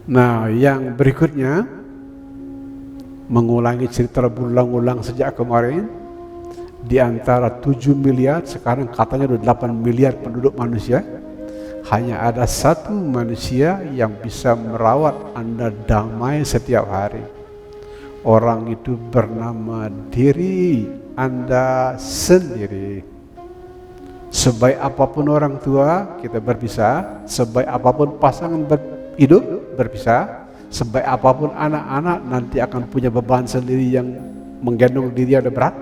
Nah, yang berikutnya mengulangi cerita berulang-ulang sejak kemarin. Di antara 7 miliar, sekarang katanya udah 8 miliar penduduk manusia. Hanya ada satu manusia yang bisa merawat Anda damai setiap hari. Orang itu bernama diri Anda sendiri. Sebaik apapun orang tua, kita berpisah. Sebaik apapun pasangan hidup, berpisah. Sebaik apapun anak-anak, nanti akan punya beban sendiri yang menggendong diri ada berat.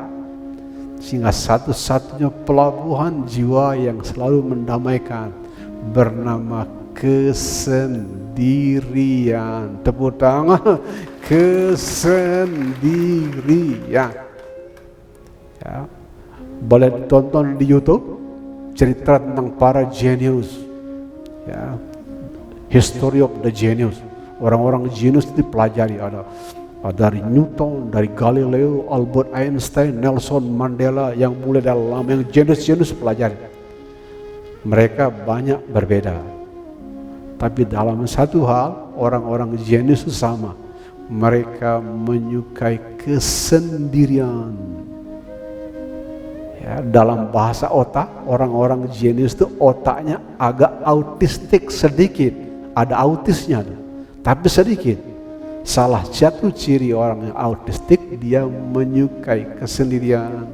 Sehingga satu-satunya pelabuhan jiwa yang selalu mendamaikan bernama kesendirian. Tepuk tangan. Kesendirian. Ya. Boleh ditonton di YouTube cerita tentang para genius. Ya. History of the genius. Orang-orang genius dipelajari, ada dari Newton, dari Galileo, Albert Einstein, Nelson Mandela, yang mulai dalam yang jenius-jenius pelajari. Mereka banyak berbeda, tapi dalam satu hal orang-orang jenius itu sama. Mereka menyukai kesendirian. Ya, dalam bahasa otak, orang-orang jenius itu otaknya agak autistik sedikit, ada autisnya, tapi sedikit. Salah satu ciri orang yang autistik, dia menyukai kesendirian,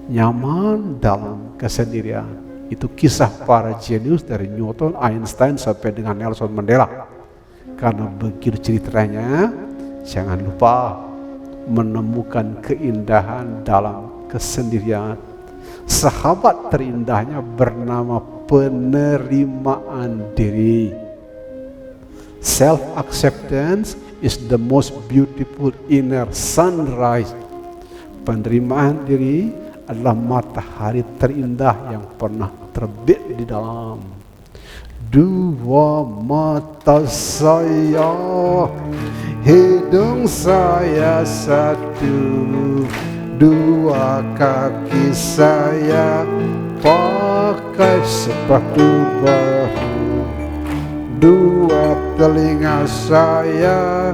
nyaman dalam kesendirian. Itu kisah para jenius dari Newton, Einstein sampai dengan Nelson Mandela. Karena begitu ceritanya, jangan lupa menemukan keindahan dalam kesendirian. Sahabat terindahnya bernama penerimaan diri. Self-acceptance is the most beautiful inner sunrise. Penerimaan diri adalah matahari terindah yang pernah terbit di dalam dua mata saya, hidung saya satu, dua kaki saya pakai sepatu baru, dua telinga saya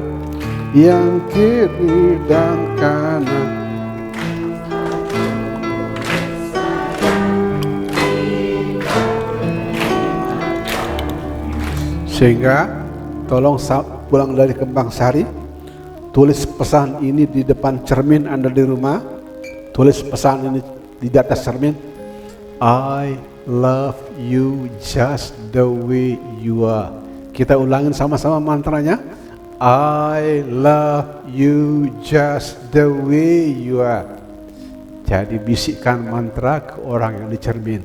yang kiri dan kanan. Sehingga tolong pulang dari Kembang Sari, tulis pesan ini di depan cermin Anda di rumah. Tulis pesan ini di atas cermin. I love you just the way you are. Kita ulangin sama-sama mantranya. I love you just the way you are. Jadi bisikkan mantra ke orang yang di cermin.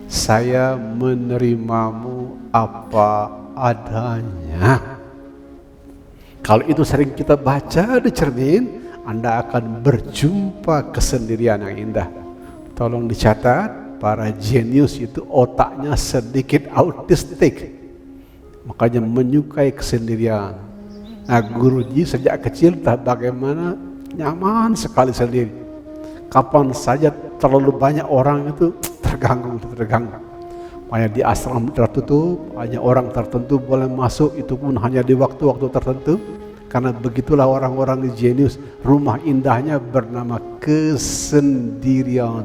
Saya menerimamu apa adanya. Kalau itu sering kita baca di cermin, Anda akan berjumpa kesendirian yang indah. Tolong dicatat, para jenius itu otaknya sedikit autistik, makanya menyukai kesendirian. Nah, guruji sejak kecil tak bagaimana nyaman sekali sendiri. Kapan saja terlalu banyak orang itu terganggu. Hanya di asram tertutup, hanya orang tertentu boleh masuk, itu pun hanya di waktu-waktu tertentu. Karena begitulah orang-orang jenius, rumah indahnya bernama kesendirian.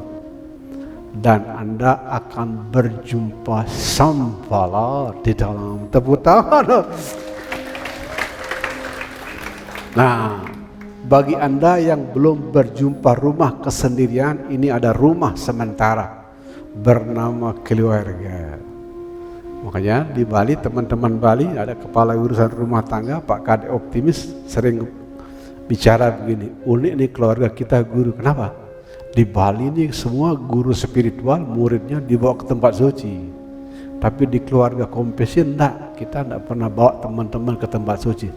Dan Anda akan berjumpa Shambhala di dalam. Tepuk tangan. Nah, bagi Anda yang belum berjumpa rumah kesendirian, ini ada rumah sementara bernama keluarga. Makanya di Bali, teman-teman Bali, ada kepala urusan rumah tangga, Pak Kade optimis, sering bicara begini, unik nih keluarga kita guru. Kenapa? Di Bali ini semua guru spiritual, muridnya dibawa ke tempat suci. Tapi di keluarga Kompesi enggak, kita enggak pernah bawa teman-teman ke tempat suci.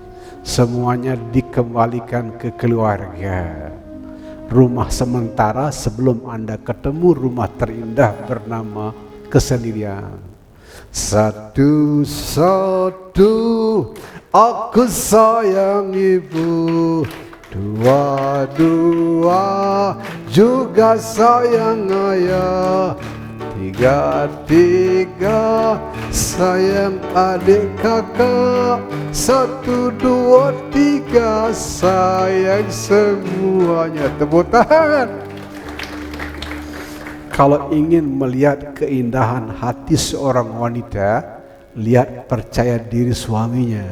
Semuanya dikembalikan ke keluarga. Rumah sementara sebelum Anda ketemu rumah terindah bernama kesendirian. Satu-satu aku sayang ibu, dua-dua juga sayang ayah, Tiga, sayang adik kakak. 1, 2, 3, sayang semuanya. Tepuk tangan. Kalau ingin melihat keindahan hati seorang wanita, lihat percaya diri suaminya.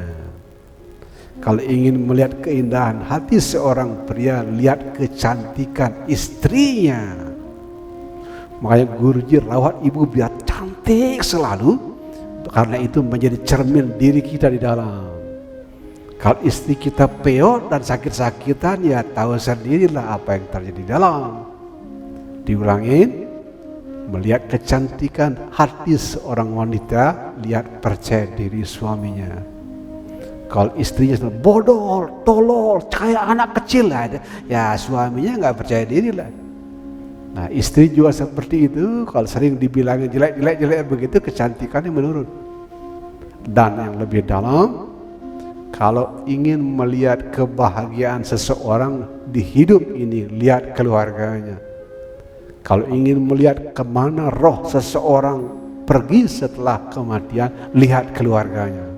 Kalau ingin melihat keindahan hati seorang pria, lihat kecantikan istrinya. Makanya Guruji rawat ibu biar cantik selalu, karena itu menjadi cermin diri kita di dalam. Kalau istri kita peot dan sakit-sakitan, ya tahu sendirilah apa yang terjadi di dalam. Diulangin, melihat kecantikan hati seorang wanita, lihat percaya diri suaminya. Kalau istrinya bodol, tolol, kayak anak kecil lah, ya suaminya nggak percaya diri lah. Nah, istri juga seperti itu. Kalau sering dibilangin jelek begitu, kecantikannya menurun. Dan yang lebih dalam, kalau ingin melihat kebahagiaan seseorang di hidup ini, lihat keluarganya. Kalau ingin melihat kemana roh seseorang pergi setelah kematian, lihat keluarganya.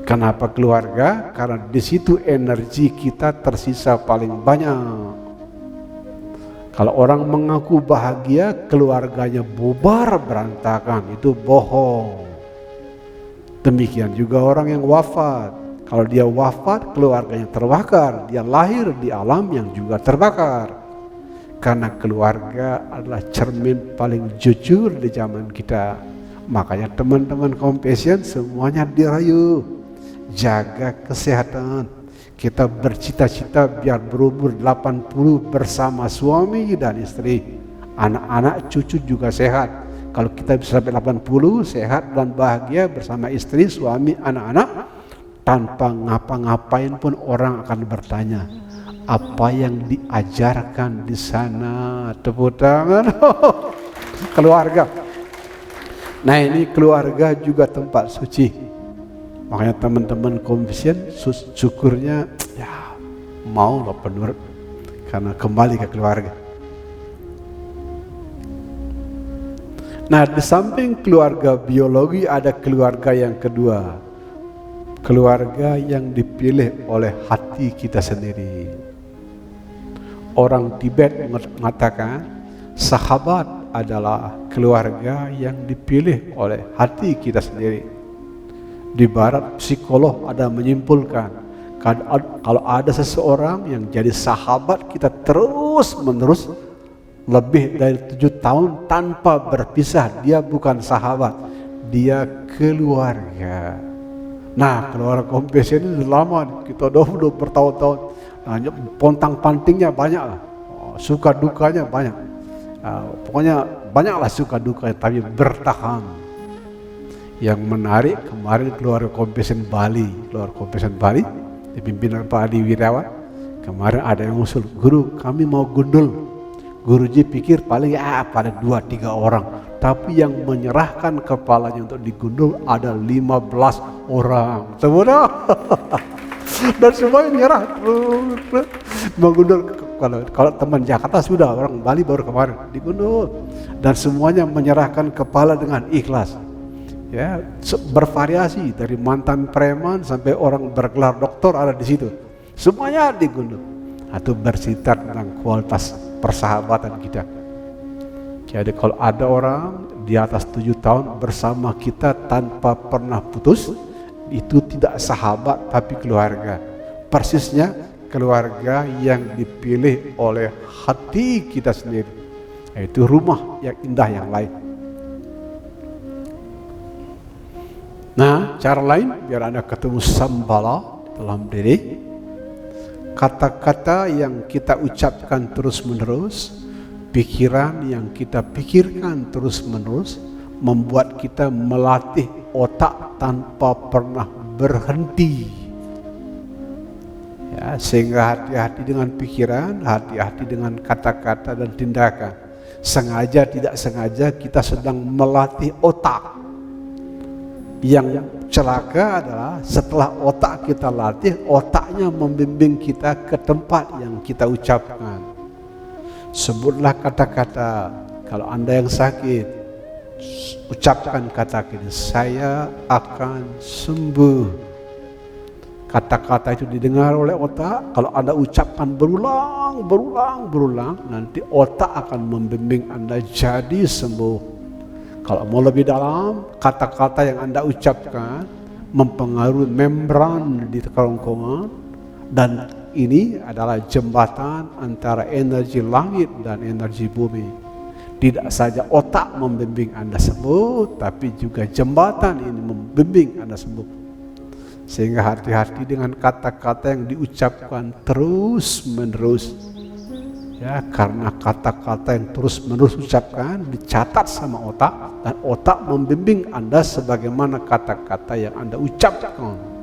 Kenapa keluarga? Karena di situ energi kita tersisa paling banyak. Kalau orang mengaku bahagia, keluarganya bubar berantakan, itu bohong. Demikian juga orang yang wafat. Kalau dia wafat, keluarganya terbakar. Dia lahir di alam yang juga terbakar. Karena keluarga adalah cermin paling jujur di zaman kita. Makanya teman-teman Compassion semuanya dirayu. Jaga kesehatan. Kita bercita-cita biar berumur 80 bersama suami dan istri. Anak-anak, cucu juga sehat. Kalau kita bisa sampai 80, sehat dan bahagia bersama istri, suami, anak-anak, tanpa ngapa-ngapain pun orang akan bertanya, apa yang diajarkan di sana? Tepuk tangan. Keluarga. Nah, ini keluarga juga tempat suci. Makanya teman-teman Compassion syukurnya ya mau lah penurut, karena kembali ke keluarga. Nah, di samping keluarga biologi ada keluarga yang kedua, keluarga yang dipilih oleh hati kita sendiri. Orang Tibet mengatakan sahabat adalah keluarga yang dipilih oleh hati kita sendiri. Di barat psikolog ada menyimpulkan, kalau ada seseorang yang jadi sahabat kita terus menerus lebih dari 7 tahun tanpa berpisah, dia bukan sahabat, dia keluarga. Nah, keluarga Compassion ini lama, kita udah bertahun-tahun. Nah, pontang pantingnya banyak lah, suka dukanya banyak. Pokoknya banyaklah suka dukanya, tapi bertahan. Yang menarik kemarin keluarga Compassion Bali, dipimpin oleh Pak Adi Wirawan. Kemarin ada yang usul, guru kami mau gundul. Guruji pikir paling pada 2-3 orang, tapi yang menyerahkan kepalanya untuk digundul ada 15 orang. Semua dan semuanya nyerah. Menggundul. Kalau teman Jakarta sudah, orang Bali baru kemarin digundul. Dan semuanya menyerahkan kepala dengan ikhlas. Ya, bervariasi dari mantan preman sampai orang bergelar doktor ada di situ. Semuanya digundul. Itu bercerita tentang kualitas persahabatan kita. Jadi kalau ada orang di atas 7 tahun bersama kita tanpa pernah putus, itu tidak sahabat tapi keluarga. Persisnya keluarga yang dipilih oleh hati kita sendiri. Itu rumah yang indah yang lain. Nah, cara lain biar Anda ketemu sambala dalam diri. Kata-kata yang kita ucapkan terus-menerus, pikiran yang kita pikirkan terus-menerus, membuat kita melatih otak tanpa pernah berhenti. Ya, sehingga hati-hati dengan pikiran, hati-hati dengan kata-kata dan tindakan. Sengaja tidak sengaja kita sedang melatih otak. Yang celaka adalah setelah otak kita latih, otaknya membimbing kita ke tempat yang kita ucapkan. Sebutlah kata-kata Kalau Anda yang sakit, ucapkan kata ini, saya akan sembuh. Kata-kata itu didengar oleh otak. Kalau Anda ucapkan berulang, nanti otak akan membimbing Anda jadi sembuh. Kalau mau lebih dalam, kata-kata yang Anda ucapkan mempengaruhi membran di kerongkongan, dan ini adalah jembatan antara energi langit dan energi bumi. Tidak saja otak membimbing Anda sembuh, tapi juga jembatan ini membimbing Anda sembuh. Sehingga hati-hati dengan kata-kata yang diucapkan terus menerus, ya, karena kata-kata yang terus menerus ucapkan dicatat sama otak, dan otak membimbing Anda sebagaimana kata-kata yang Anda ucapkan.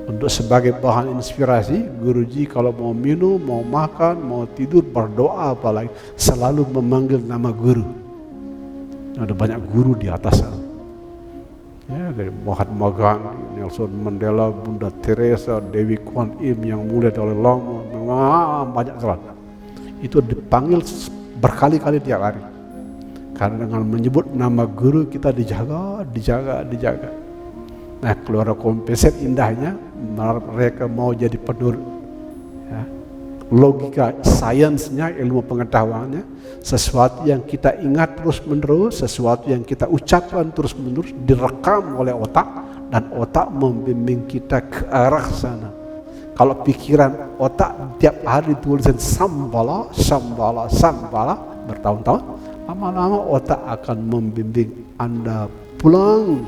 Untuk sebagai bahan inspirasi, Guruji kalau mau minum, mau makan, mau tidur, berdoa apalagi selalu memanggil nama guru. Ada banyak guru di atas sana. Ya, dari Mahatma Gandhi, Nelson Mandela, Bunda Teresa, Dewi Kwan Im, yang mulia Dalai Lama, banyak sekali. Itu dipanggil berkali-kali tiap hari. Karena dengan menyebut nama guru kita dijaga. Nah, keluar kompeset indahnya, mereka mau jadi penurut. Ya. Logika sainsnya, ilmu pengetahuannya, sesuatu yang kita ingat terus menerus, sesuatu yang kita ucapkan terus menerus direkam oleh otak, dan otak membimbing kita ke arah sana. Kalau pikiran otak tiap hari tulisan sambala bertahun-tahun, lama-lama otak akan membimbing Anda pulang.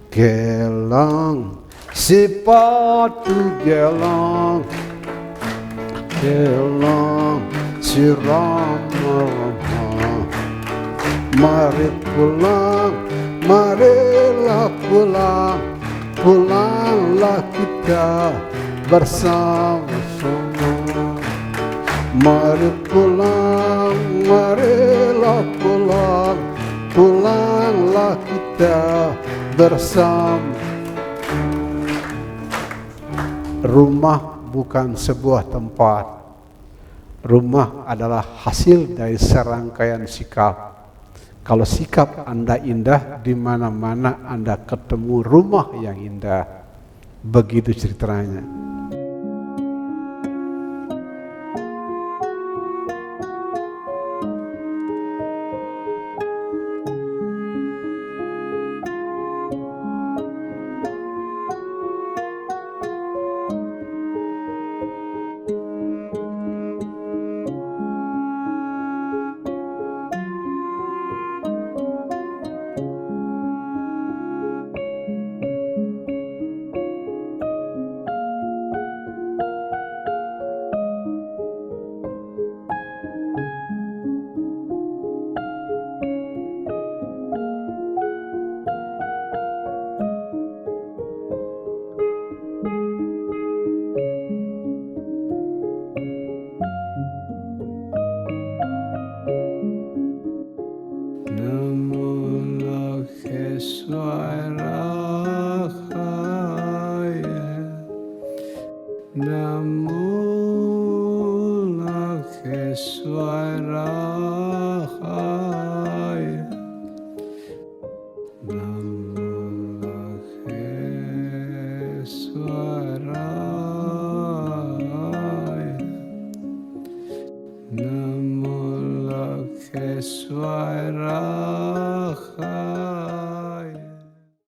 Gelang sepatu gelang siram ramah, mari pulang, marilah pulang, pulanglah kita bersama-sama. Mari pulang, marilah pulang, pulanglah kita bersama. Rumah bukan sebuah tempat. Rumah adalah hasil dari serangkaian sikap. Kalau sikap Anda indah, di mana-mana Anda ketemu rumah yang indah. Begitu ceritanya. Namo Keswara